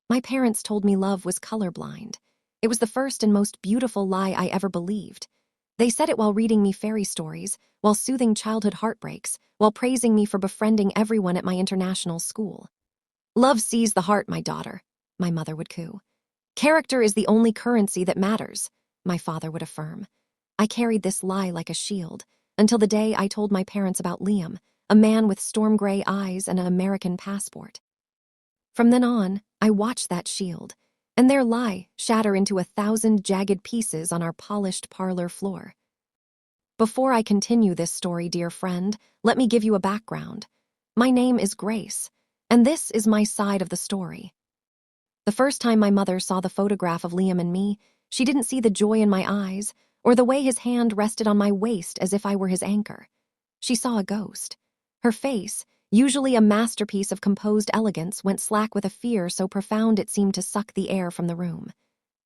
My parents told me love was colorblind. It was the first and most beautiful lie I ever believed. They said it while reading me fairy stories, while soothing childhood heartbreaks, while praising me for befriending everyone at my international school. Love sees the heart, my daughter, my mother would coo. Character is the only currency that matters, my father would affirm. I carried this lie like a shield, until the day I told my parents about Liam, a man with storm gray eyes and an American passport. From then on, I watched that shield, and their lie shatter into 1,000 jagged pieces on our polished parlor floor. Before I continue this story, dear friend, let me give you a background. My name is Grace, and this is my side of the story. The first time my mother saw the photograph of Liam and me, she didn't see the joy in my eyes or the way his hand rested on my waist as if I were his anchor. She saw a ghost. Her face, usually a masterpiece of composed elegance, went slack with a fear so profound it seemed to suck the air from the room.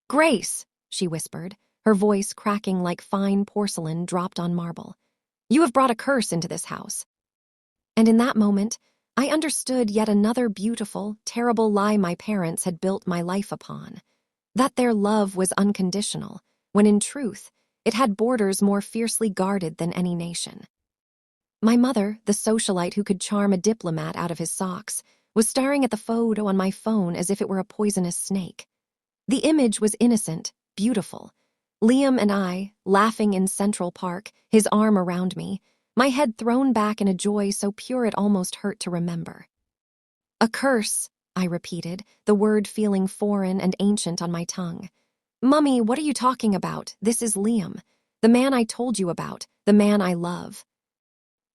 "Grace," she whispered, her voice cracking like fine porcelain dropped on marble. "You have brought a curse into this house." And in that moment, I understood yet another beautiful, terrible lie my parents had built my life upon. That their love was unconditional, when in truth, it had borders more fiercely guarded than any nation. My mother, the socialite who could charm a diplomat out of his socks, was staring at the photo on my phone as if it were a poisonous snake. The image was innocent, beautiful. Liam and I, laughing in Central Park, his arm around me, my head thrown back in a joy so pure it almost hurt to remember. "A curse," I repeated, the word feeling foreign and ancient on my tongue. "Mummy, what are you talking about? This is Liam, the man I told you about, the man I love."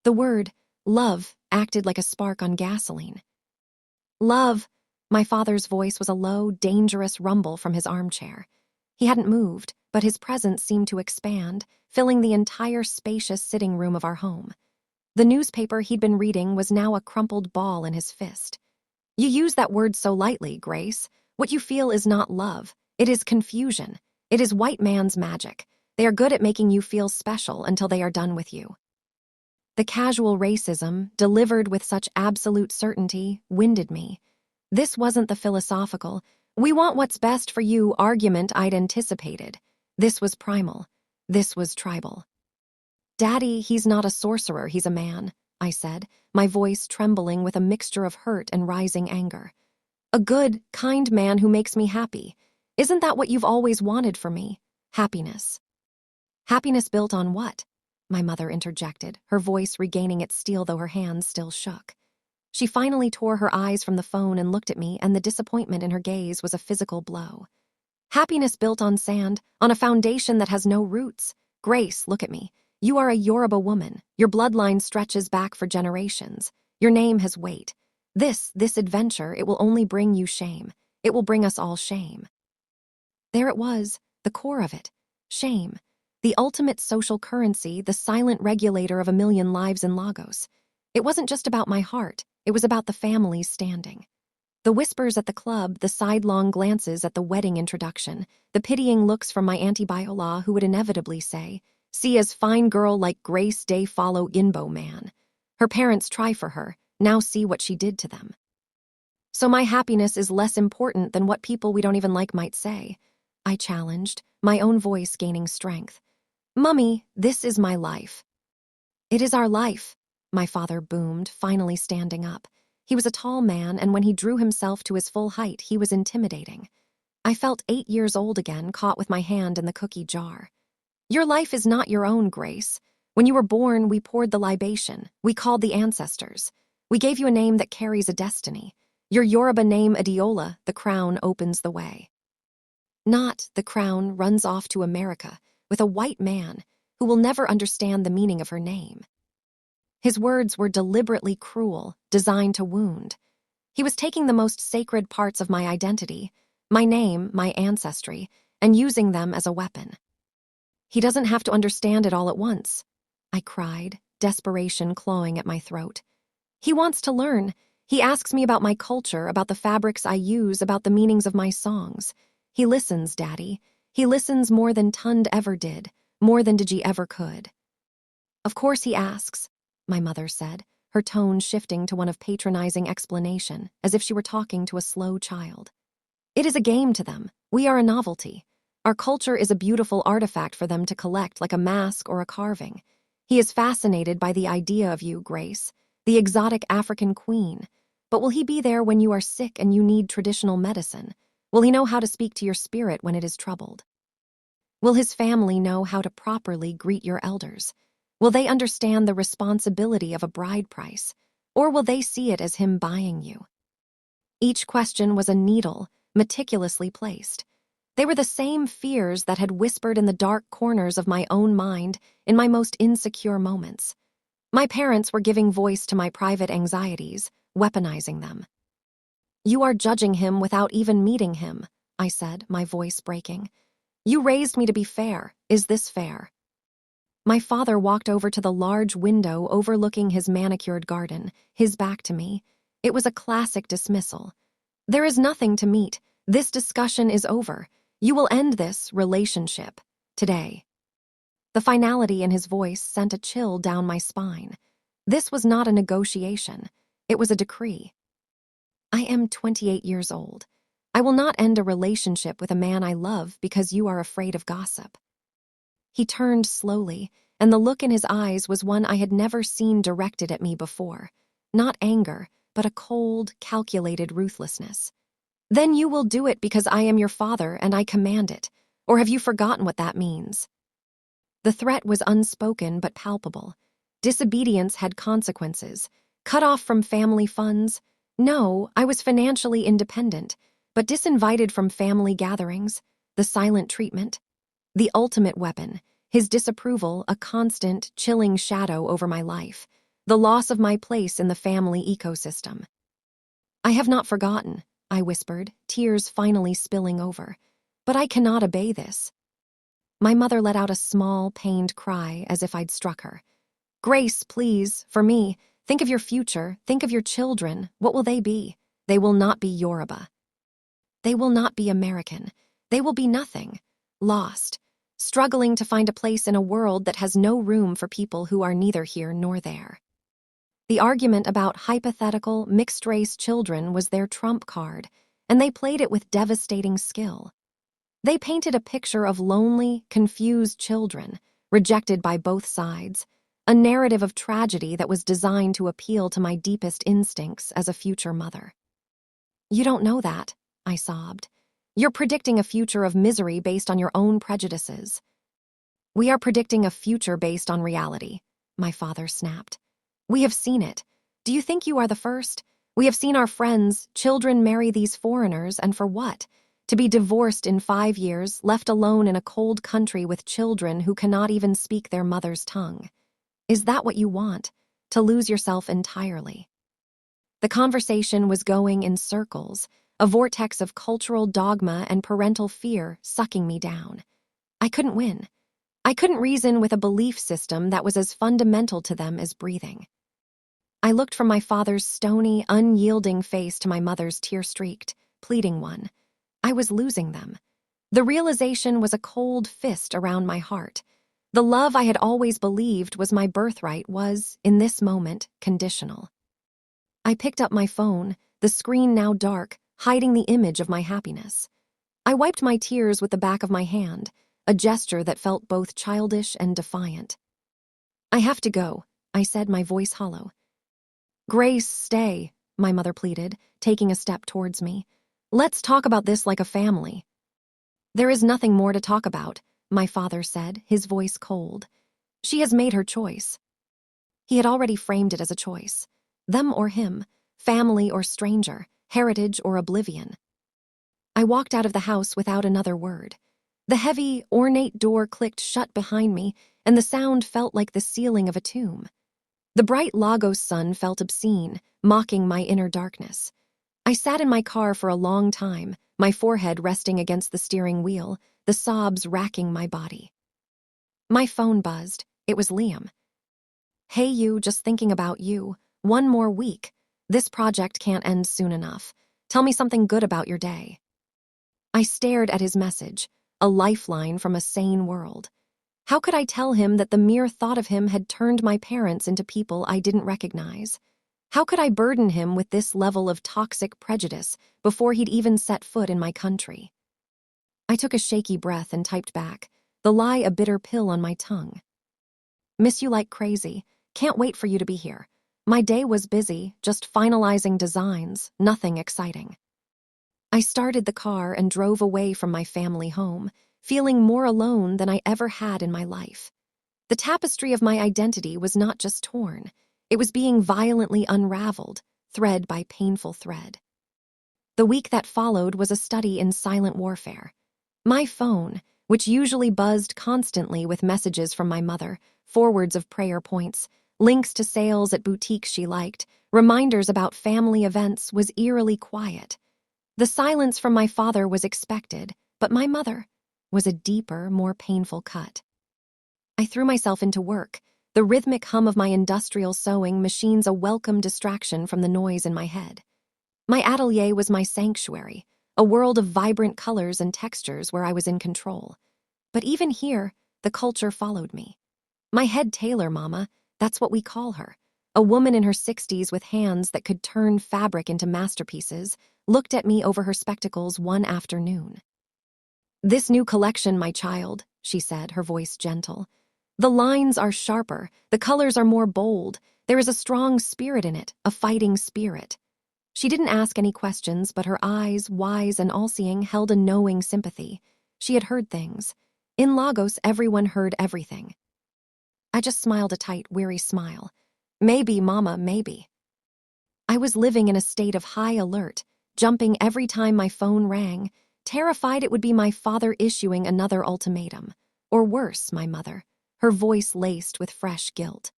The word, love, acted like a spark on gasoline. "Love," my father's voice was a low, dangerous rumble from his armchair. He hadn't moved, but his presence seemed to expand, filling the entire spacious sitting room of our home. The newspaper he'd been reading was now a crumpled ball in his fist. "You use that word so lightly, Grace. What you feel is not love. It is confusion. It is white man's magic. They are good at making you feel special until they are done with you." The casual racism, delivered with such absolute certainty, winded me. This wasn't the philosophical, "we want what's best for you" argument I'd anticipated. This was primal. This was tribal. "Daddy, he's not a sorcerer, he's a man," I said, my voice trembling with a mixture of hurt and rising anger. "A good, kind man who makes me happy. Isn't that what you've always wanted for me? Happiness." "Happiness built on what?" my mother interjected, her voice regaining its steel though her hands still shook. She finally tore her eyes from the phone and looked at me, and the disappointment in her gaze was a physical blow. "Happiness built on sand, on a foundation that has no roots. Grace, look at me. You are a Yoruba woman. Your bloodline stretches back for generations. Your name has weight. This adventure, it will only bring you shame. It will bring us all shame." There it was, the core of it. Shame. The ultimate social currency, the silent regulator of a million lives in Lagos. It wasn't just about my heart, it was about the family's standing. The whispers at the club, the sidelong glances at the wedding introduction, the pitying looks from my Auntie Biola who would inevitably say, "See as fine girl like Grace Day follow Inbo man. Her parents try for her, now see what she did to them." "So my happiness is less important than what people we don't even like might say," I challenged, my own voice gaining strength. "Mummy, this is my life." "It is our life," my father boomed, finally standing up. He was a tall man, and when he drew himself to his full height, he was intimidating. I felt 8 years old again, caught with my hand in the cookie jar. "Your life is not your own, Grace. When you were born, we poured the libation. We called the ancestors. We gave you a name that carries a destiny. Your Yoruba name, Adeola, the crown opens the way. Not the crown runs off to America with a white man who will never understand the meaning of her name." His words were deliberately cruel, designed to wound. He was taking the most sacred parts of my identity, my name, my ancestry, and using them as a weapon. "He doesn't have to understand it all at once," I cried, desperation clawing at my throat. "He wants to learn. He asks me about my culture, about the fabrics I use, about the meanings of my songs. He listens, Daddy. He listens more than Tund ever did, more than Digi ever could." "Of course he asks," my mother said, her tone shifting to one of patronizing explanation, as if she were talking to a slow child. It is a game to them. We are a novelty. Our culture is a beautiful artifact for them to collect like a mask or a carving. He is fascinated by the idea of you, Grace, the exotic African queen. But will he be there when you are sick and you need traditional medicine? Will he know how to speak to your spirit when it is troubled? Will his family know how to properly greet your elders? Will they understand the responsibility of a bride price? Or will they see it as him buying you? Each question was a needle, meticulously placed. They were the same fears that had whispered in the dark corners of my own mind in my most insecure moments. My parents were giving voice to my private anxieties, weaponizing them. "You are judging him without even meeting him," I said, my voice breaking. "You raised me to be fair. Is this fair?" My father walked over to the large window overlooking his manicured garden, his back to me. It was a classic dismissal. "There is nothing to meet. This discussion is over. You will end this relationship today." The finality in his voice sent a chill down my spine. This was not a negotiation. It was a decree. I am 28 years old. I will not end a relationship with a man I love because you are afraid of gossip. He turned slowly, and the look in his eyes was one I had never seen directed at me before. Not anger, but a cold, calculated ruthlessness. "Then you will do it because I am your father and I command it. Or have you forgotten what that means?" The threat was unspoken but palpable. Disobedience had consequences. Cut off from family funds. No, I was financially independent, but disinvited from family gatherings. The silent treatment. The ultimate weapon. His disapproval, a constant, chilling shadow over my life. The loss of my place in the family ecosystem. "I have not forgotten," I whispered, tears finally spilling over. "But I cannot obey this." My mother let out a small, pained cry as if I'd struck her. "Grace, please, for me, think of your future, think of your children. What will they be? They will not be Yoruba. They will not be American. They will be nothing. Lost. Struggling to find a place in a world that has no room for people who are neither here nor there." The argument about hypothetical, mixed-race children was their trump card, and they played it with devastating skill. They painted a picture of lonely, confused children, rejected by both sides, a narrative of tragedy that was designed to appeal to my deepest instincts as a future mother. "You don't know that," I sobbed. "You're predicting a future of misery based on your own prejudices." "We are predicting a future based on reality," my father snapped. "We have seen it. Do you think you are the first? We have seen our friends, children marry these foreigners, and for what? To be divorced in 5 years, left alone in a cold country with children who cannot even speak their mother's tongue. Is that what you want? To lose yourself entirely?" The conversation was going in circles, a vortex of cultural dogma and parental fear sucking me down. I couldn't win. I couldn't reason with a belief system that was as fundamental to them as breathing. I looked from my father's stony, unyielding face to my mother's tear-streaked, pleading one. I was losing them. The realization was a cold fist around my heart. The love I had always believed was my birthright was, in this moment, conditional. I picked up my phone, the screen now dark, hiding the image of my happiness. I wiped my tears with the back of my hand, a gesture that felt both childish and defiant. "I have to go," I said, my voice hollow. "Grace, stay," my mother pleaded, taking a step towards me. "Let's talk about this like a family." "There is nothing more to talk about," my father said, his voice cold. "She has made her choice." He had already framed it as a choice. Them or him, family or stranger, heritage or oblivion. I walked out of the house without another word. The heavy, ornate door clicked shut behind me, and the sound felt like the ceiling of a tomb. The bright Lagos sun felt obscene, mocking my inner darkness. I sat in my car for a long time, my forehead resting against the steering wheel, the sobs racking my body. My phone buzzed. It was Liam. "Hey you, just thinking about you. One more week. This project can't end soon enough. Tell me something good about your day." I stared at his message, a lifeline from a sane world. How could I tell him that the mere thought of him had turned my parents into people I didn't recognize? How could I burden him with this level of toxic prejudice before he'd even set foot in my country? I took a shaky breath and typed back, the lie a bitter pill on my tongue. Miss you like crazy. Can't wait for you to be here. My day was busy, just finalizing designs, nothing exciting. I started the car and drove away from my family home, feeling more alone than I ever had in my life. The tapestry of my identity was not just torn. It was being violently unraveled, thread by painful thread. The week that followed was a study in silent warfare. My phone, which usually buzzed constantly with messages from my mother, forwards of prayer points, links to sales at boutiques she liked, reminders about family events, was eerily quiet. The silence from my father was expected, but my mother was a deeper, more painful cut. I threw myself into work, the rhythmic hum of my industrial sewing machines a welcome distraction from the noise in my head. My atelier was my sanctuary, a world of vibrant colors and textures where I was in control. But even here, the culture followed me. My head tailor, Mama, that's what we call her, a woman in her 60s with hands that could turn fabric into masterpieces, looked at me over her spectacles one afternoon. "This new collection, my child," she said, her voice gentle. "The lines are sharper, the colors are more bold, there is a strong spirit in it, a fighting spirit." She didn't ask any questions, but her eyes, wise and all-seeing, held a knowing sympathy. She had heard things. In Lagos, everyone heard everything. I just smiled a tight, weary smile. Maybe, Mama, maybe. I was living in a state of high alert, jumping every time my phone rang, terrified it would be my father issuing another ultimatum. Or worse, my mother, her voice laced with fresh guilt.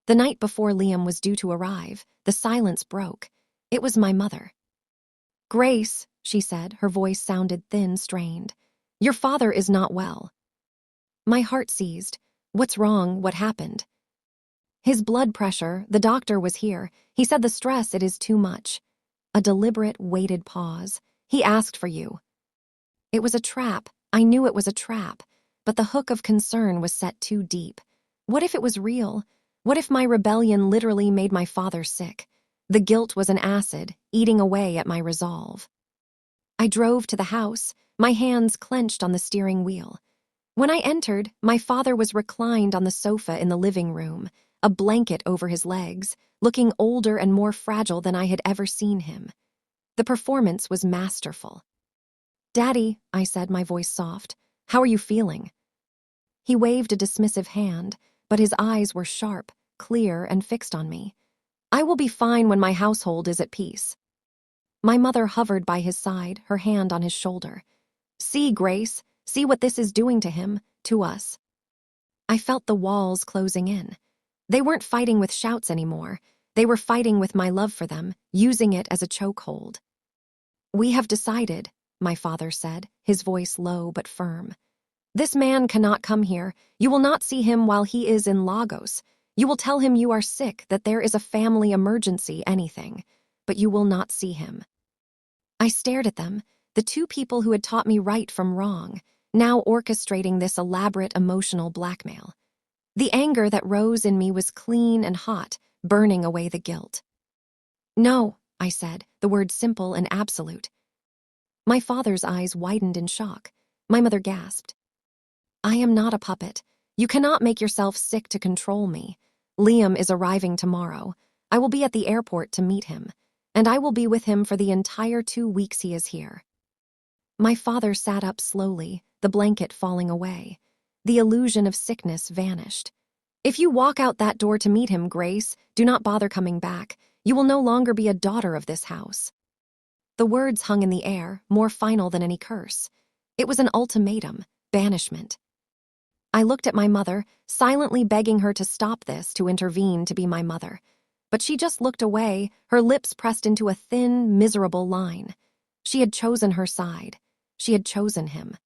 The night before Liam was due to arrive, the silence broke. It was my mother. "Grace," she said, her voice sounded thin, strained. "Your father is not well." My heart seized. What's wrong? What happened? "His blood pressure, the doctor was here. He said the stress, it is too much." A deliberate, weighted pause. "He asked for you." It was a trap. I knew it was a trap, but the hook of concern was set too deep. What if it was real? What if my rebellion literally made my father sick? The guilt was an acid, eating away at my resolve. I drove to the house, my hands clenched on the steering wheel. When I entered, my father was reclined on the sofa in the living room, a blanket over his legs, looking older and more fragile than I had ever seen him. The performance was masterful. "Daddy," I said, my voice soft, "how are you feeling?" He waved a dismissive hand, but his eyes were sharp, clear, and fixed on me. "I will be fine when my household is at peace." My mother hovered by his side, her hand on his shoulder. "See, Grace, see what this is doing to him, to us." I felt the walls closing in. They weren't fighting with shouts anymore. They were fighting with my love for them, using it as a chokehold. "We have decided," my father said, his voice low but firm. "This man cannot come here. You will not see him while he is in Lagos. You will tell him you are sick, that there is a family emergency, anything. But you will not see him." I stared at them, the two people who had taught me right from wrong, now orchestrating this elaborate emotional blackmail. The anger that rose in me was clean and hot, burning away the guilt. "No," I said, the word simple and absolute. My father's eyes widened in shock. My mother gasped. "I am not a puppet. You cannot make yourself sick to control me. Liam is arriving tomorrow. I will be at the airport to meet him, and I will be with him for the entire 2 weeks he is here." My father sat up slowly, the blanket falling away. The illusion of sickness vanished. "If you walk out that door to meet him, Grace, do not bother coming back. You will no longer be a daughter of this house." The words hung in the air, more final than any curse. It was an ultimatum, banishment. I looked at my mother, silently begging her to stop this, to intervene, to be my mother. But she just looked away, her lips pressed into a thin, miserable line. She had chosen her side. She had chosen him.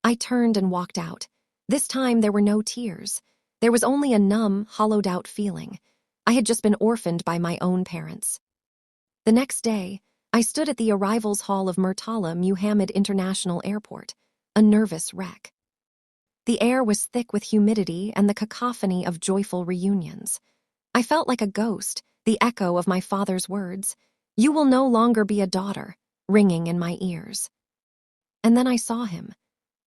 I turned and walked out. This time there were no tears. There was only a numb, hollowed-out feeling. I had just been orphaned by my own parents. The next day, I stood at the arrivals hall of Murtala Muhammad International Airport, a nervous wreck. The air was thick with humidity and the cacophony of joyful reunions. I felt like a ghost, the echo of my father's words, "You will no longer be a daughter," ringing in my ears. And then I saw him.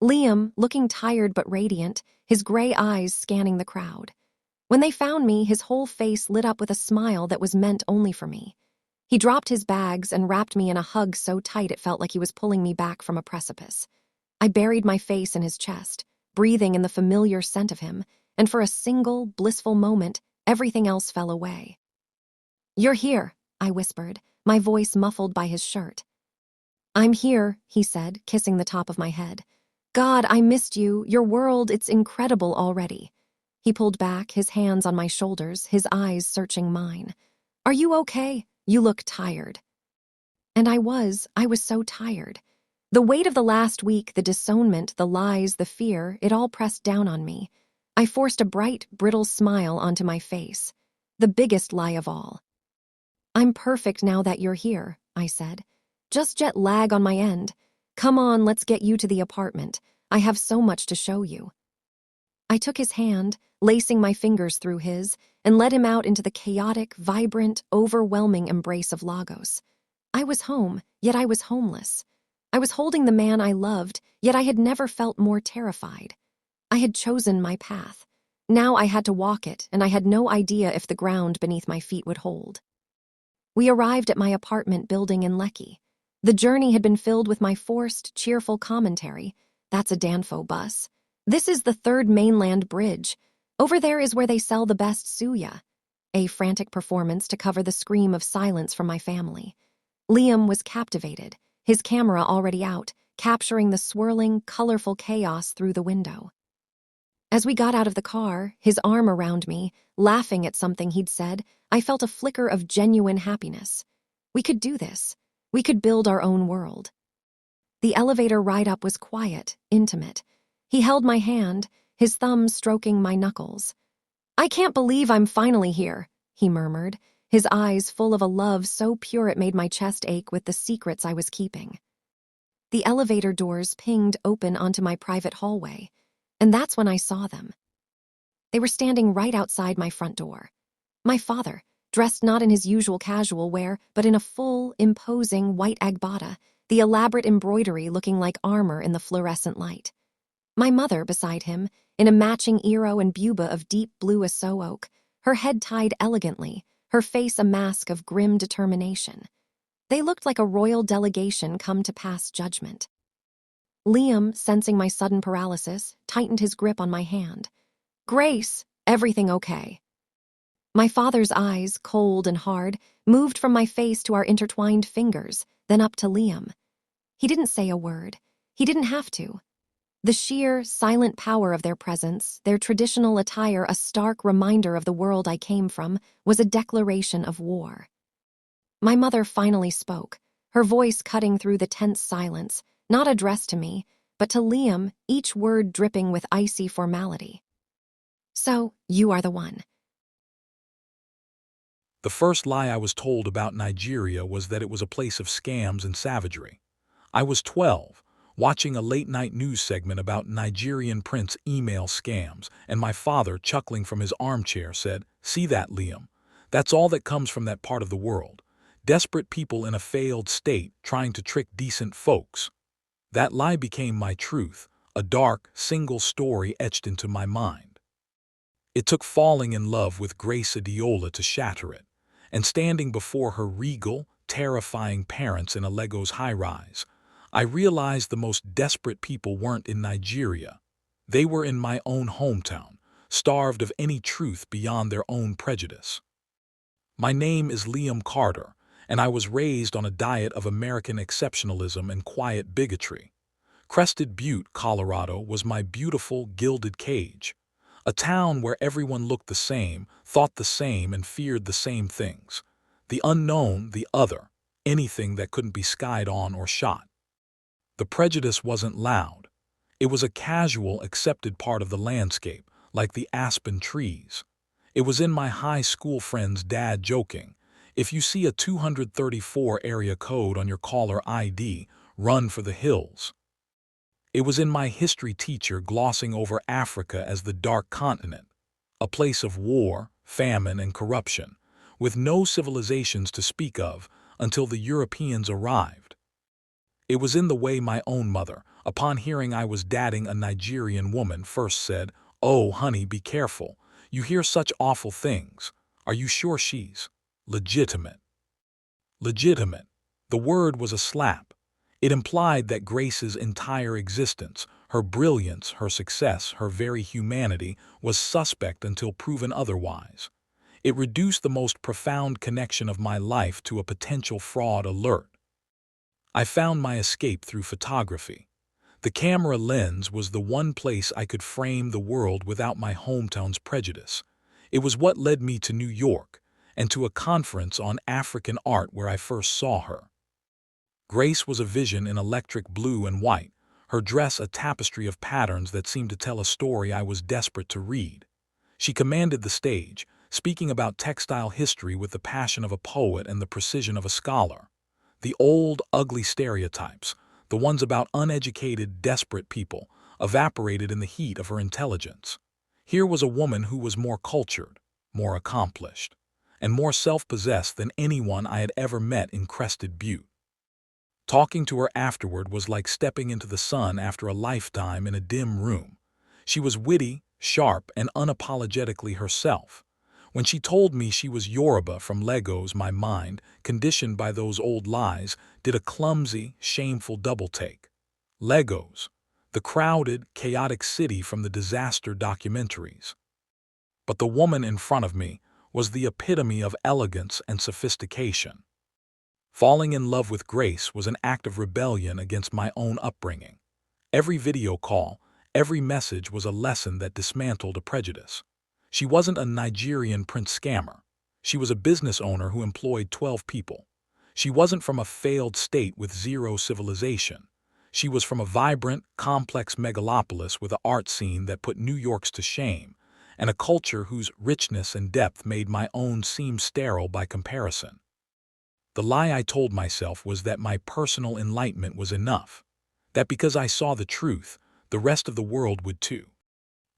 Liam, looking tired but radiant, his gray eyes scanning the crowd. When they found me, his whole face lit up with a smile that was meant only for me. He dropped his bags and wrapped me in a hug so tight it felt like he was pulling me back from a precipice. I buried my face in his chest, breathing in the familiar scent of him, and for a single, blissful moment, everything else fell away. "You're here," I whispered, my voice muffled by his shirt. "I'm here," he said, kissing the top of my head. "God, I missed you. Your world, it's incredible already." He pulled back, his hands on my shoulders, his eyes searching mine. "Are you okay? You look tired." And I was so tired. The weight of the last week, the disownment, the lies, the fear, it all pressed down on me. I forced a bright, brittle smile onto my face. The biggest lie of all. "I'm perfect now that you're here," I said. "Just jet lag on my end. Come on, let's get you to the apartment. I have so much to show you." I took his hand, lacing my fingers through his, and led him out into the chaotic, vibrant, overwhelming embrace of Lagos. I was home, yet I was homeless. I was holding the man I loved, yet I had never felt more terrified. I had chosen my path. Now I had to walk it, and I had no idea if the ground beneath my feet would hold. We arrived at my apartment building in Lekki. The journey had been filled with my forced, cheerful commentary. "That's a Danfo bus. This is the third mainland bridge. Over there is where they sell the best suya." A frantic performance to cover the scream of silence from my family. Liam was captivated, his camera already out, capturing the swirling, colorful chaos through the window. As we got out of the car, his arm around me, laughing at something he'd said, I felt a flicker of genuine happiness. We could do this. We could build our own world. The elevator ride up was quiet, intimate. He held my hand, his thumbs stroking my knuckles. "I can't believe I'm finally here," he murmured, his eyes full of a love so pure it made my chest ache with the secrets I was keeping. The elevator doors pinged open onto my private hallway, and that's when I saw them. They were standing right outside my front door. My father, dressed not in his usual casual wear, but in a full, imposing white agbada, the elaborate embroidery looking like armor in the fluorescent light. My mother beside him, in a matching iro and buba of deep blue aso oak, her head tied elegantly, her face a mask of grim determination. They looked like a royal delegation come to pass judgment. Liam, sensing my sudden paralysis, tightened his grip on my hand. "Grace, everything okay?" My father's eyes, cold and hard, moved from my face to our intertwined fingers, then up to Liam. He didn't say a word. He didn't have to. The sheer, silent power of their presence, their traditional attire a stark reminder of the world I came from, was a declaration of war. My mother finally spoke, her voice cutting through the tense silence, not addressed to me, but to Liam, each word dripping with icy formality. "So, you are the one." The first lie I was told about Nigeria was that it was a place of scams and savagery. I was 12, watching a late-night news segment about Nigerian prince email scams, and my father, chuckling from his armchair, said, "See that, Liam? That's all that comes from that part of the world. Desperate people in a failed state trying to trick decent folks." That lie became my truth, a dark, single story etched into my mind. It took falling in love with Grace Adeola to shatter it, and standing before her regal, terrifying parents in a Lagos high-rise, I realized the most desperate people weren't in Nigeria. They were in my own hometown, starved of any truth beyond their own prejudice. My name is Liam Carter, and I was raised on a diet of American exceptionalism and quiet bigotry. Crested Butte, Colorado, was my beautiful, gilded cage. A town where everyone looked the same, thought the same, and feared the same things. The unknown, the other, anything that couldn't be skied on or shot. The prejudice wasn't loud. It was a casual, accepted part of the landscape, like the aspen trees. It was in my high school friend's dad joking, "If you see a 234 area code on your caller ID, run for the hills." It was in my history teacher glossing over Africa as the dark continent, a place of war, famine, and corruption, with no civilizations to speak of until the Europeans arrived. It was in the way my own mother, upon hearing I was dating a Nigerian woman, first said, "Oh, honey, be careful. You hear such awful things. Are you sure she's legitimate?" Legitimate. The word was a slap. It implied that Grace's entire existence, her brilliance, her success, her very humanity, was suspect until proven otherwise. It reduced the most profound connection of my life to a potential fraud alert. I found my escape through photography. The camera lens was the one place I could frame the world without my hometown's prejudice. It was what led me to New York, and to a conference on African art where I first saw her. Grace was a vision in electric blue and white, her dress a tapestry of patterns that seemed to tell a story I was desperate to read. She commanded the stage, speaking about textile history with the passion of a poet and the precision of a scholar. The old, ugly stereotypes, the ones about uneducated, desperate people, evaporated in the heat of her intelligence. Here was a woman who was more cultured, more accomplished, and more self-possessed than anyone I had ever met in Crested Butte. Talking to her afterward was like stepping into the sun after a lifetime in a dim room. She was witty, sharp, and unapologetically herself. When she told me she was Yoruba from Lagos, my mind, conditioned by those old lies, did a clumsy, shameful double-take. Lagos, the crowded, chaotic city from the disaster documentaries. But the woman in front of me was the epitome of elegance and sophistication. Falling in love with Grace was an act of rebellion against my own upbringing. Every video call, every message was a lesson that dismantled a prejudice. She wasn't a Nigerian prince scammer. She was a business owner who employed 12 people. She wasn't from a failed state with zero civilization. She was from a vibrant, complex megalopolis with an art scene that put New York's to shame, and a culture whose richness and depth made my own seem sterile by comparison. The lie I told myself was that my personal enlightenment was enough, that because I saw the truth, the rest of the world would too.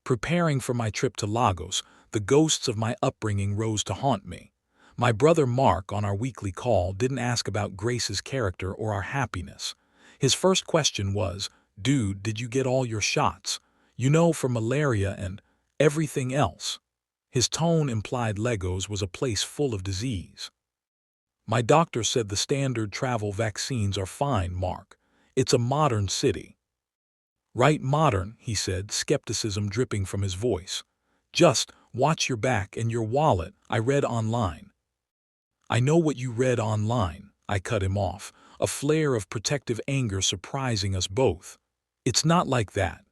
Preparing for my trip to Lagos, the ghosts of my upbringing rose to haunt me. My brother Mark, on our weekly call, didn't ask about Grace's character or our happiness. His first question was, "Dude, did you get all your shots? You know, for malaria and everything else." His tone implied Lagos was a place full of disease. "My doctor said the standard travel vaccines are fine, Mark. It's a modern city." "Right, modern," he said, skepticism dripping from his voice. "Just watch your back and your wallet, I read online." "I know what you read online," I cut him off, a flare of protective anger surprising us both. "It's not like that."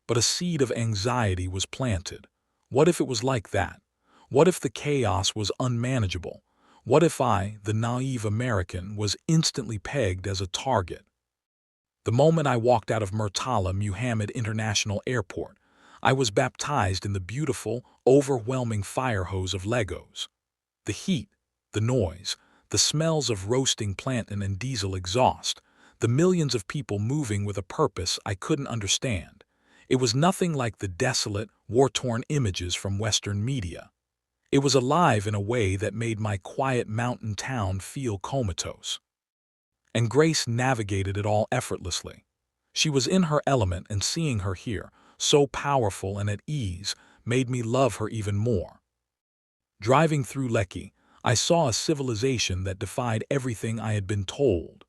But a seed of anxiety was planted. What if it was like that? What if the chaos was unmanageable? What if I, the naive American, was instantly pegged as a target? The moment I walked out of Murtala Muhammad International Airport, I was baptized in the beautiful, overwhelming fire hose of Lagos. The heat, the noise, the smells of roasting plantain and diesel exhaust, the millions of people moving with a purpose I couldn't understand. It was nothing like the desolate, war-torn images from Western media. It was alive in a way that made my quiet mountain town feel comatose. And Grace navigated it all effortlessly. She was in her element, and seeing her here, so powerful and at ease, made me love her even more. Driving through Lekki, I saw a civilization that defied everything I had been told.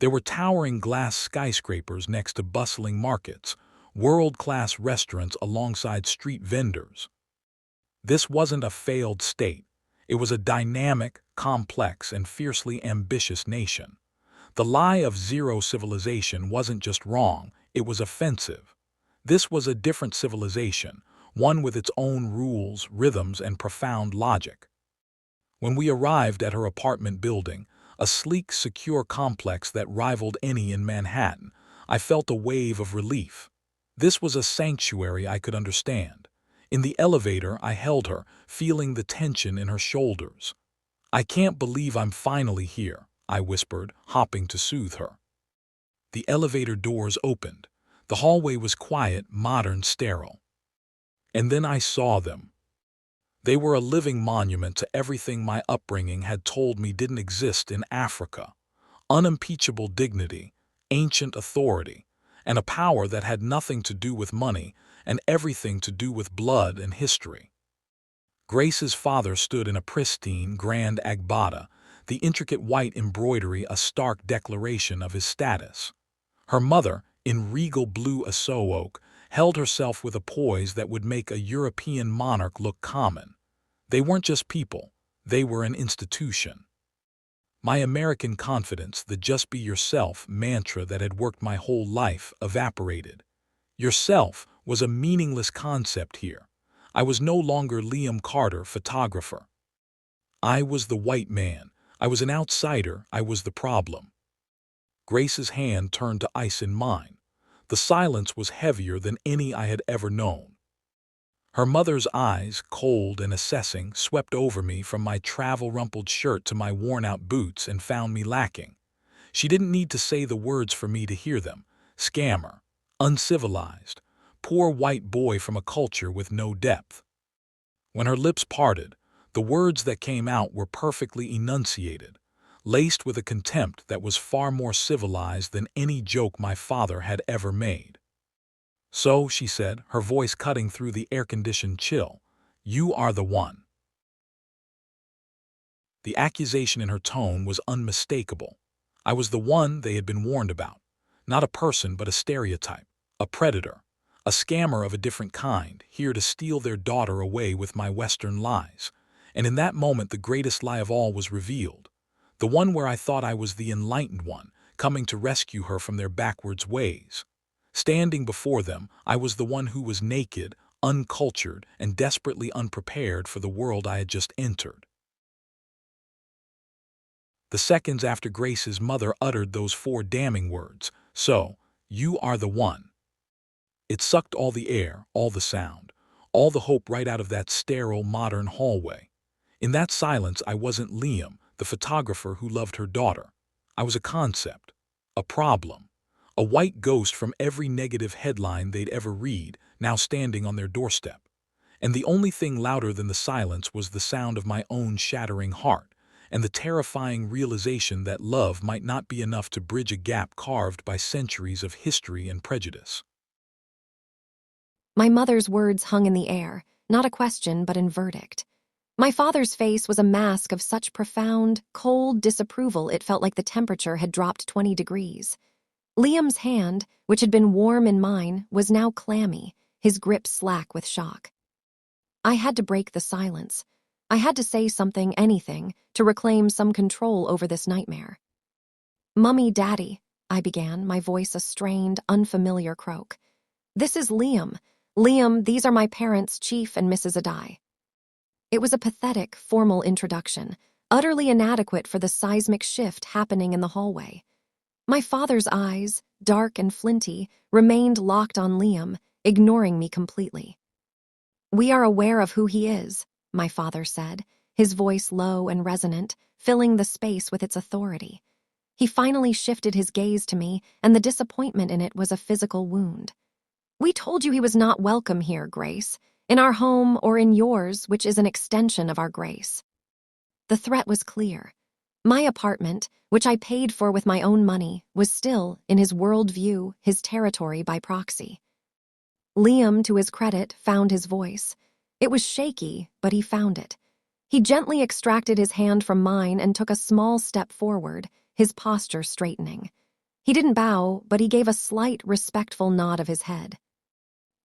There were towering glass skyscrapers next to bustling markets, world-class restaurants alongside street vendors. This wasn't a failed state. It was a dynamic, complex, and fiercely ambitious nation. The lie of zero civilization wasn't just wrong, it was offensive. This was a different civilization, one with its own rules, rhythms, and profound logic. When we arrived at her apartment building, a sleek, secure complex that rivaled any in Manhattan, I felt a wave of relief. This was a sanctuary I could understand. In the elevator, I held her, feeling the tension in her shoulders. "I can't believe I'm finally here," I whispered, hopping to soothe her. The elevator doors opened. The hallway was quiet, modern, sterile. And then I saw them. They were a living monument to everything my upbringing had told me didn't exist in Africa. Unimpeachable dignity, ancient authority, and a power that had nothing to do with money and everything to do with blood and history. Grace's father stood in a pristine, grand agbada, the intricate white embroidery a stark declaration of his status. Her mother, in regal blue aso-oak, held herself with a poise that would make a European monarch look common. They weren't just people, they were an institution. My American confidence, the just be yourself mantra that had worked my whole life, evaporated. Yourself was a meaningless concept here. I was no longer Liam Carter, photographer. I was the white man. I was an outsider. I was the problem. Grace's hand turned to ice in mine. The silence was heavier than any I had ever known. Her mother's eyes, cold and assessing, swept over me from my travel-rumpled shirt to my worn-out boots and found me lacking. She didn't need to say the words for me to hear them. Scammer, uncivilized, poor white boy from a culture with no depth. When her lips parted, the words that came out were perfectly enunciated, laced with a contempt that was far more civilized than any joke my father had ever made. "So," she said, her voice cutting through the air-conditioned chill, "you are the one." The accusation in her tone was unmistakable. I was the one they had been warned about. Not a person, but a stereotype, a predator, a scammer of a different kind, here to steal their daughter away with my Western lies. And in that moment the greatest lie of all was revealed. The one where I thought I was the enlightened one, coming to rescue her from their backwards ways. Standing before them, I was the one who was naked, uncultured, and desperately unprepared for the world I had just entered. The seconds after Grace's mother uttered those four damning words, "So, you are the one," it sucked all the air, all the sound, all the hope right out of that sterile, modern hallway. In that silence, I wasn't Liam, the photographer who loved her daughter. I was a concept, a problem. A white ghost from every negative headline they'd ever read, now standing on their doorstep. And the only thing louder than the silence was the sound of my own shattering heart, and the terrifying realization that love might not be enough to bridge a gap carved by centuries of history and prejudice. My mother's words hung in the air, not a question but in verdict. My father's face was a mask of such profound, cold disapproval it felt like the temperature had dropped 20 degrees. Liam's hand, which had been warm in mine, was now clammy, his grip slack with shock. I had to break the silence. I had to say something, anything, to reclaim some control over this nightmare. "Mummy, Daddy," I began, my voice a strained, unfamiliar croak. "This is Liam. Liam, these are my parents, Chief and Mrs. Adai." It was a pathetic, formal introduction, utterly inadequate for the seismic shift happening in the hallway. My father's eyes, dark and flinty, remained locked on Liam, ignoring me completely. "We are aware of who he is," my father said, his voice low and resonant, filling the space with its authority. He finally shifted his gaze to me, and the disappointment in it was a physical wound. "We told you he was not welcome here, Grace, in our home or in yours, which is an extension of our grace." The threat was clear. My apartment, which I paid for with my own money, was still, in his worldview, his territory by proxy. Liam, to his credit, found his voice. It was shaky, but he found it. He gently extracted his hand from mine and took a small step forward, his posture straightening. He didn't bow, but he gave a slight, respectful nod of his head.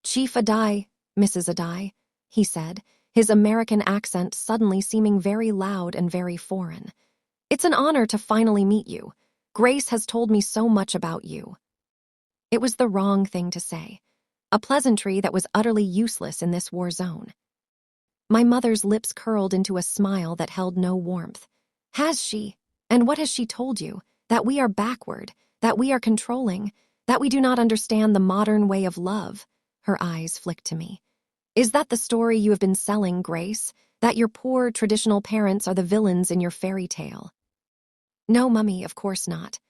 "Chief Adai, Mrs. Adai," he said, his American accent suddenly seeming very loud and very foreign. "It's an honor to finally meet you. Grace has told me so much about you." It was the wrong thing to say, a pleasantry that was utterly useless in this war zone. My mother's lips curled into a smile that held no warmth. "Has she? And what has she told you? That we are backward, that we are controlling, that we do not understand the modern way of love?" Her eyes flicked to me. "Is that the story you have been selling, Grace? That your poor, traditional parents are the villains in your fairy tale?" "No, Mummy, of course not."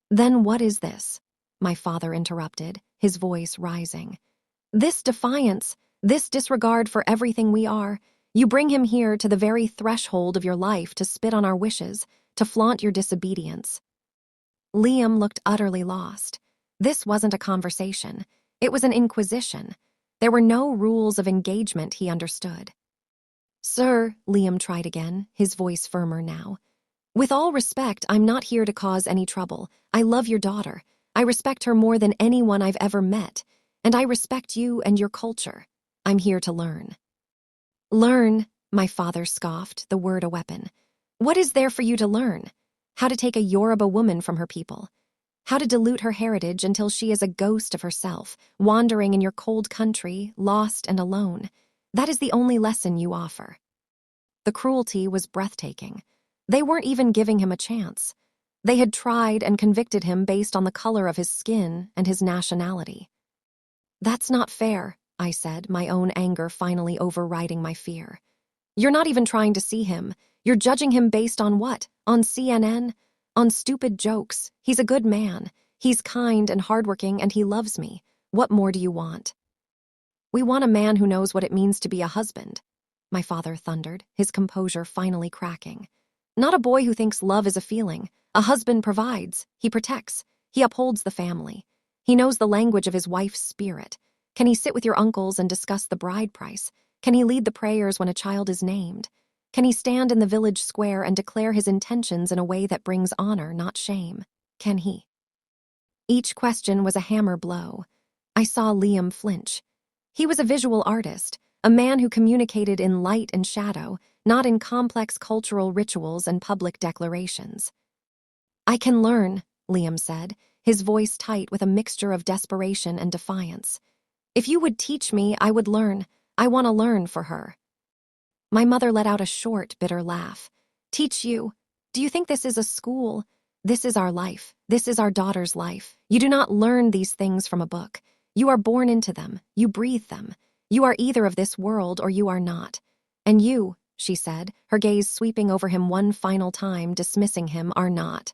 "Then what is this?" my father interrupted, his voice rising. "This defiance, this disregard for everything we are, You bring him here to the very threshold of your life to spit on our wishes, to flaunt your disobedience." Liam looked utterly lost. This wasn't a conversation. It was an inquisition. There were no rules of engagement he understood. "Sir," Liam tried again, his voice firmer now. "With all respect, I'm not here to cause any trouble. I love your daughter. I respect her more than anyone I've ever met. And I respect you and your culture. I'm here to learn." "Learn," my father scoffed, the word a weapon. "What is there for you to learn? How to take a Yoruba woman from her people? How to dilute her heritage until she is a ghost of herself, wandering in your cold country, lost and alone? That is the only lesson you offer." The cruelty was breathtaking. They weren't even giving him a chance. They had tried and convicted him based on the color of his skin and his nationality. "That's not fair," I said, my own anger finally overriding my fear. "You're not even trying to see him. You're judging him based on what? On CNN? On stupid jokes. He's a good man. He's kind and hardworking, and he loves me. What more do you want?" "We want a man who knows what it means to be a husband," my father thundered, his composure finally cracking. "Not a boy who thinks love is a feeling. A husband provides. He protects. He upholds the family. He knows the language of his wife's spirit. Can he sit with your uncles and discuss the bride price? Can he lead the prayers when a child is named? Can he stand in the village square and declare his intentions in a way that brings honor, not shame? Can he?" Each question was a hammer blow. I saw Liam flinch. He was a visual artist, a man who communicated in light and shadow, not in complex cultural rituals and public declarations. "I can learn," Liam said, his voice tight with a mixture of desperation and defiance. "If you would teach me, I would learn. I want to learn for her." My mother let out a short, bitter laugh. "Teach you? Do you think this is a school? This is our life. This is our daughter's life. You do not learn these things from a book. You are born into them. You breathe them. You are either of this world or you are not. And you," she said, her gaze sweeping over him one final time, dismissing him, "are not."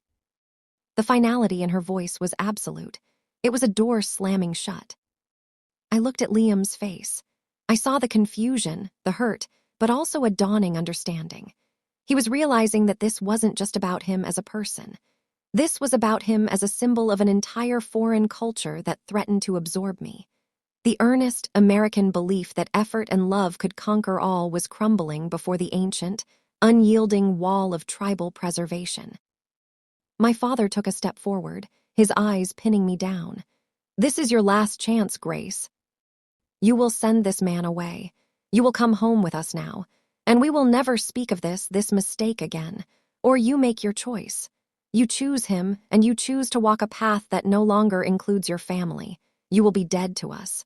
The finality in her voice was absolute. It was a door slamming shut. I looked at Liam's face. I saw the confusion, the hurt, but also a dawning understanding. He was realizing that this wasn't just about him as a person. This was about him as a symbol of an entire foreign culture that threatened to absorb me. The earnest American belief that effort and love could conquer all was crumbling before the ancient, unyielding wall of tribal preservation. My father took a step forward, his eyes pinning me down. "This is your last chance, Grace. You will send this man away. You will come home with us now, and we will never speak of this mistake again. Or you make your choice. You choose him, and you choose to walk a path that no longer includes your family. You will be dead to us."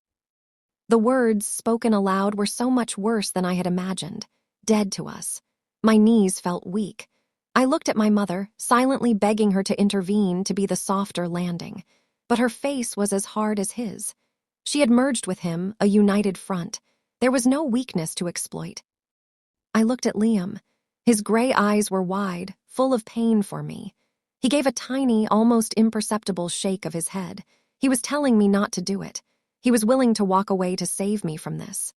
The words, spoken aloud, were so much worse than I had imagined. Dead to us. My knees felt weak. I looked at my mother, silently begging her to intervene to be the softer landing. But her face was as hard as his. She had merged with him, a united front. There was no weakness to exploit. I looked at Liam. His gray eyes were wide, full of pain for me. He gave a tiny, almost imperceptible shake of his head. He was telling me not to do it. He was willing to walk away to save me from this.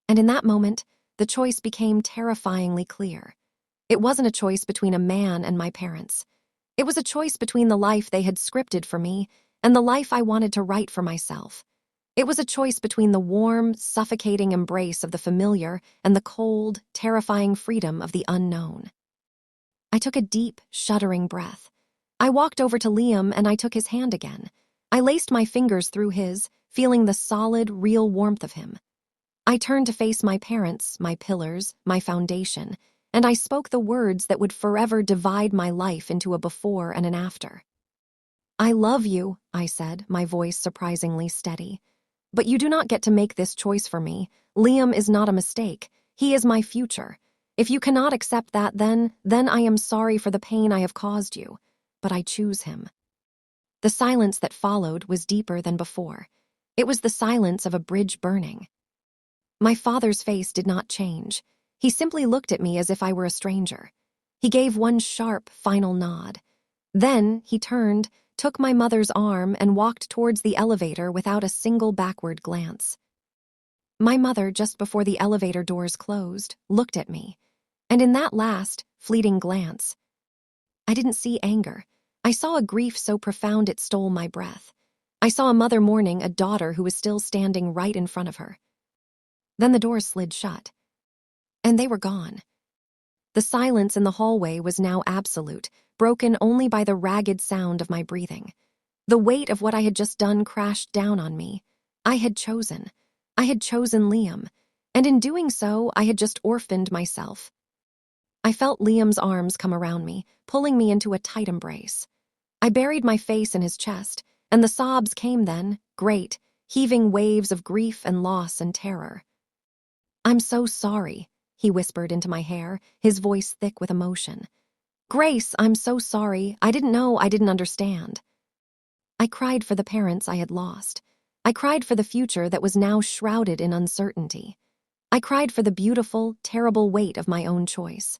And in that moment, the choice became terrifyingly clear. It wasn't a choice between a man and my parents. It was a choice between the life they had scripted for me and the life I wanted to write for myself. It was a choice between the warm, suffocating embrace of the familiar and the cold, terrifying freedom of the unknown. I took a deep, shuddering breath. I walked over to Liam and I took his hand again. I laced my fingers through his, feeling the solid, real warmth of him. I turned to face my parents, my pillars, my foundation, and I spoke the words that would forever divide my life into a before and an after. "I love you," I said, my voice surprisingly steady. "But you do not get to make this choice for me. Liam is not a mistake. He is my future. If you cannot accept that, then I am sorry for the pain I have caused you. But I choose him." The silence that followed was deeper than before. It was the silence of a bridge burning. My father's face did not change. He simply looked at me as if I were a stranger. He gave one sharp, final nod. Then he turned, took my mother's arm, and walked towards the elevator without a single backward glance. My mother, just before the elevator doors closed, looked at me. And in that last, fleeting glance, I didn't see anger. I saw a grief so profound it stole my breath. I saw a mother mourning a daughter who was still standing right in front of her. Then the doors slid shut. And they were gone. The silence in the hallway was now absolute, broken only by the ragged sound of my breathing. The weight of what I had just done crashed down on me. I had chosen. I had chosen Liam. And in doing so, I had just orphaned myself. I felt Liam's arms come around me, pulling me into a tight embrace. I buried my face in his chest, and the sobs came then, great, heaving waves of grief and loss and terror. "I'm so sorry," he whispered into my hair, his voice thick with emotion. "Grace, I'm so sorry. I didn't know, I didn't understand." I cried for the parents I had lost. I cried for the future that was now shrouded in uncertainty. I cried for the beautiful, terrible weight of my own choice.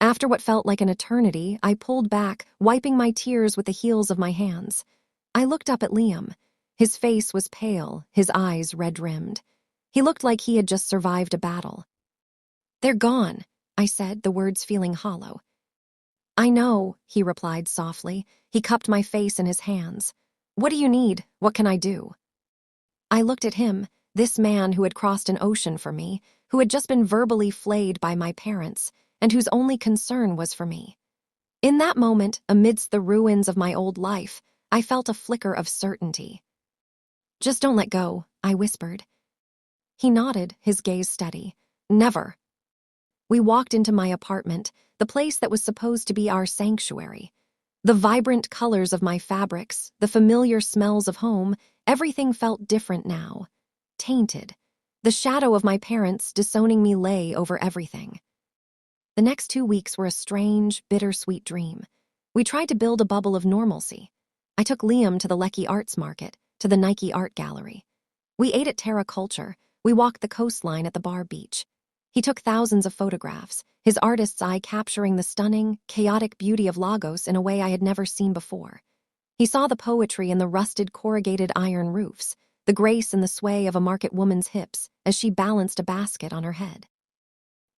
After what felt like an eternity, I pulled back, wiping my tears with the heels of my hands. I looked up at Liam. His face was pale, his eyes red-rimmed. He looked like he had just survived a battle. "They're gone," I said, the words feeling hollow. "I know," he replied softly. He cupped my face in his hands. "What do you need? What can I do?" I looked at him, this man who had crossed an ocean for me, who had just been verbally flayed by my parents, and whose only concern was for me. In that moment, amidst the ruins of my old life, I felt a flicker of certainty. "Just don't let go," I whispered. He nodded, his gaze steady. "Never." We walked into my apartment, the place that was supposed to be our sanctuary. The vibrant colors of my fabrics, the familiar smells of home, everything felt different now. Tainted. The shadow of my parents disowning me lay over everything. The next 2 weeks were a strange, bittersweet dream. We tried to build a bubble of normalcy. I took Liam to the Lekki Arts Market, to the Nike Art Gallery. We ate at Terra Culture. We walked the coastline at the Bar Beach. He took thousands of photographs, his artist's eye capturing the stunning, chaotic beauty of Lagos in a way I had never seen before. He saw the poetry in the rusted corrugated iron roofs, the grace and the sway of a market woman's hips as she balanced a basket on her head.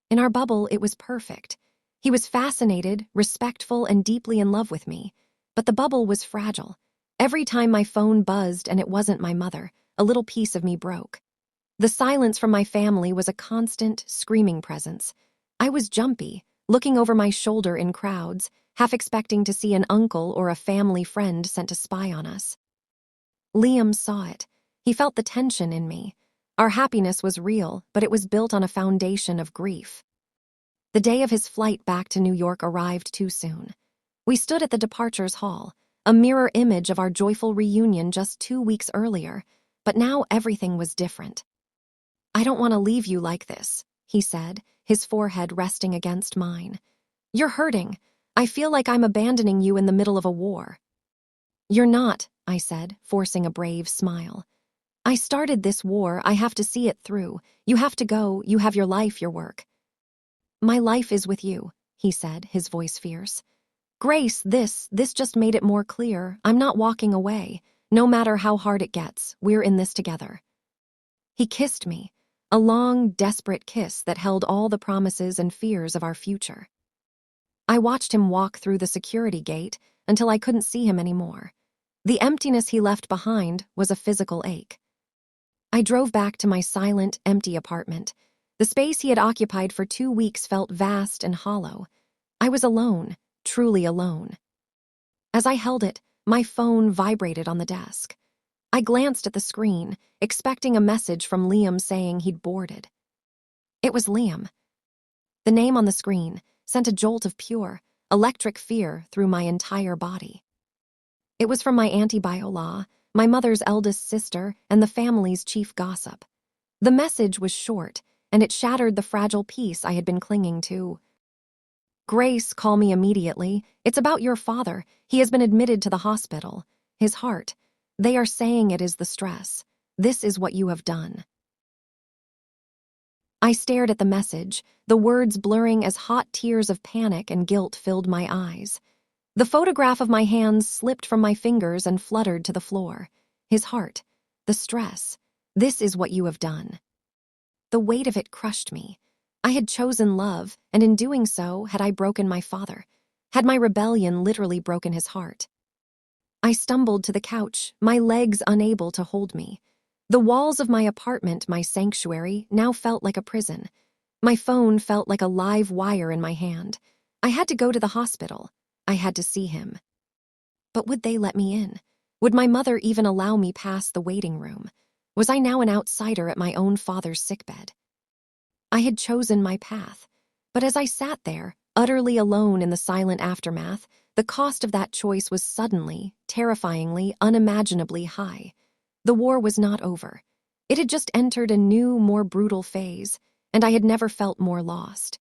In our bubble, it was perfect. He was fascinated, respectful, and deeply in love with me. But the bubble was fragile. Every time my phone buzzed and it wasn't my mother, a little piece of me broke. The silence from my family was a constant, screaming presence. I was jumpy, looking over my shoulder in crowds, half expecting to see an uncle or a family friend sent to spy on us. Liam saw it. He felt the tension in me. Our happiness was real, but it was built on a foundation of grief. The day of his flight back to New York arrived too soon. We stood at the departures hall, a mirror image of our joyful reunion just 2 weeks earlier, but now everything was different. "I don't want to leave you like this," he said, his forehead resting against mine. "You're hurting. I feel like I'm abandoning you in the middle of a war." "You're not," I said, forcing a brave smile. "I started this war. I have to see it through. You have to go. You have your life, your work." "My life is with you," he said, his voice fierce. "Grace, this just made it more clear. I'm not walking away. No matter how hard it gets, we're in this together." He kissed me, a long, desperate kiss that held all the promises and fears of our future. I watched him walk through the security gate until I couldn't see him anymore. The emptiness he left behind was a physical ache. I drove back to my silent, empty apartment. The space he had occupied for 2 weeks felt vast and hollow. I was alone, truly alone. As I held it, my phone vibrated on the desk. I glanced at the screen, expecting a message from Liam saying he'd boarded. It was Liam. The name on the screen sent a jolt of pure, electric fear through my entire body. It was from my Auntie Biola, my mother's eldest sister, and the family's chief gossip. The message was short, and it shattered the fragile peace I had been clinging to. "Grace, call me immediately. It's about your father. He has been admitted to the hospital. His heart. They are saying it is the stress. This is what you have done." I stared at the message, the words blurring as hot tears of panic and guilt filled my eyes. The photograph of my hands slipped from my fingers and fluttered to the floor. His heart. The stress. This is what you have done. The weight of it crushed me. I had chosen love, and in doing so, had I broken my father? Had my rebellion literally broken his heart? I stumbled to the couch, my legs unable to hold me. The walls of my apartment, my sanctuary, now felt like a prison. My phone felt like a live wire in my hand. I had to go to the hospital. I had to see him. But would they let me in? Would my mother even allow me past the waiting room? Was I now an outsider at my own father's sickbed? I had chosen my path. But as I sat there, utterly alone in the silent aftermath, the cost of that choice was suddenly, terrifyingly, unimaginably high. The war was not over. It had just entered a new, more brutal phase, and I had never felt more lost.